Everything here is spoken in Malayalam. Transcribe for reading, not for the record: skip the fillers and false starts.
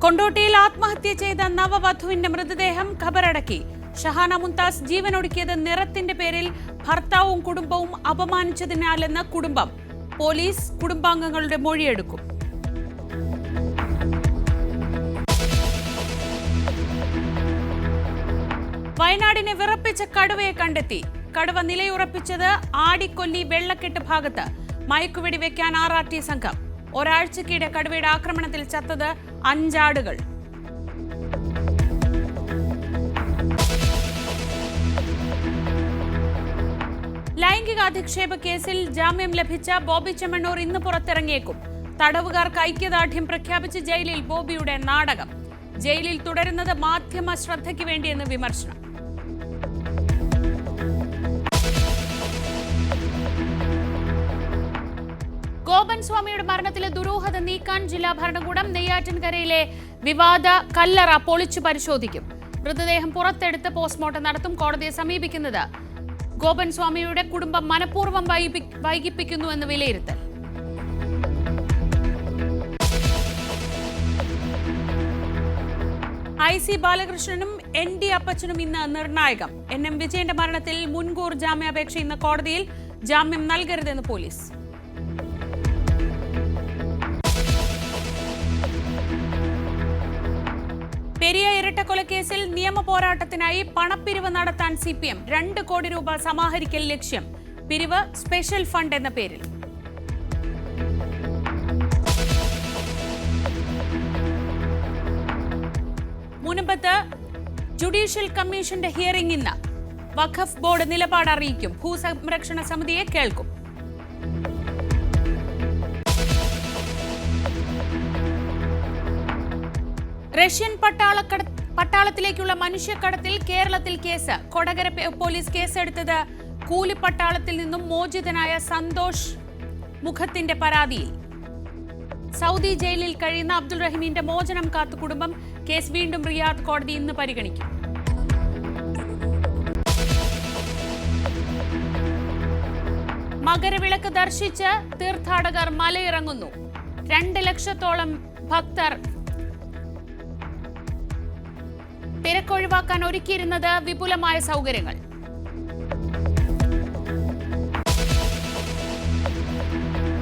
കൊണ്ടോട്ടിയിൽ ആത്മഹത്യ ചെയ്ത നവവധുവിന്റെ മൃതദേഹം ഖബറടക്കി. ഷഹാന മുംതാസ് ജീവനൊടുക്കിയത് നിറത്തിന്റെ പേരിൽ ഭർത്താവും കുടുംബവും അപമാനിച്ചതിനാലെന്ന് കുടുംബം. പോലീസ് കുടുംബാംഗങ്ങളുടെ മൊഴിയെടുക്കും. വയനാടിനെ വിറപ്പിച്ച കടുവയെ കണ്ടെത്തി. കടുവ നിലയുറപ്പിച്ചത് ആടിക്കൊല്ലി വെള്ളക്കെട്ട് ഭാഗത്ത്. മയക്കുവെടി വെക്കാൻ RRT സംഘം. ഒരാഴ്ചക്കിടെ കടുവയുടെ ആക്രമണത്തിൽ ചത്തത് 5 ആടുകൾ. ലൈംഗിക അധിക്ഷേപ കേസിൽ ജാമ്യം ലഭിച്ച ബോബി ചെമ്മണ്ണൂർ ഇന്ന് പുറത്തിറങ്ങിയേക്കും. തടവുകാർക്ക് ഐക്യദാർഢ്യം പ്രഖ്യാപിച്ച് ജയിലിൽ ബോബിയുടെ നാടകം. ജയിലിൽ തുടരുന്നത് മാധ്യമ ശ്രദ്ധയ്ക്ക് വേണ്ടിയെന്ന് വിമർശനം. ഗോപൻ സ്വാമിയുടെ മരണത്തിലെ ദുരൂഹത നീക്കാൻ ജില്ലാ ഭരണകൂടം നെയ്യാറ്റിൻകരയിലെ വിവാദ കല്ലറ പൊളിച്ചു പരിശോധിക്കും. മൃതദേഹം പുറത്തെടുത്ത് പോസ്റ്റ്മോർട്ടം നടത്തും. കോടതിയെ സമീപിക്കുന്നത് ഗോപൻ സ്വാമിയുടെ കുടുംബം മനഃപൂർവ്വം വൈകിപ്പിക്കുന്നുവെന്ന് വിലയിരുത്തൽ. IC ബാലകൃഷ്ണനും ND അപ്പച്ചനും ഇന്ന് നിർണായകം. NM വിജയന്റെ മരണത്തിൽ മുൻകൂർ ജാമ്യാപേക്ഷ ഇന്ന് കോടതിയിൽ. ജാമ്യം നൽകരുതെന്ന് പോലീസ്. പെരിയ ഇരട്ടക്കൊലക്കേസിൽ നിയമ പോരാട്ടത്തിനായി പണപ്പിരിവ് നടത്താൻ CPM 2 കോടി രൂപ സമാഹരിക്കൽ ലക്ഷ്യം. പിരിവ് സ്പെഷ്യൽ ഫണ്ട് എന്ന പേരിൽ. മുനമ്പത്ത് ജുഡീഷ്യൽ കമ്മീഷന്റെ ഹിയറിംഗ് ഇന്ന്. വഖഫ് ബോർഡ് നിലപാട് അറിയിക്കും. ഭൂസംരക്ഷണ സമിതിയെ കേൾക്കും. റഷ്യൻ പട്ടാളത്തിലേക്കുള്ള മനുഷ്യക്കടത്തിൽ കേരളത്തിൽ കേസ്. കൊടകര പോലീസ് കേസെടുത്തത് കൂലിപ്പട്ടാളത്തിൽ നിന്നും മോചിതനായ സന്തോഷ് മുഖത്തിന്റെ പരാതിയിൽ. സൗദി ജയിലിൽ കഴിയുന്ന അബ്ദുൾ റഹീമിന്റെ മോചനം കാത്തു കുടുംബം. കേസ് വീണ്ടും റിയാദ് കോടതി ഇന്ന് പരിഗണിക്കും. മകരവിളക്ക് ദർശിച്ച് തീർത്ഥാടകർ മലയിറങ്ങുന്നു. 2 ലക്ഷത്തോളം ഭക്തർ. തിരക്കൊഴിവാക്കാൻ ഒരുക്കിയിരുന്നത് വിപുലമായ സൗകര്യങ്ങൾ.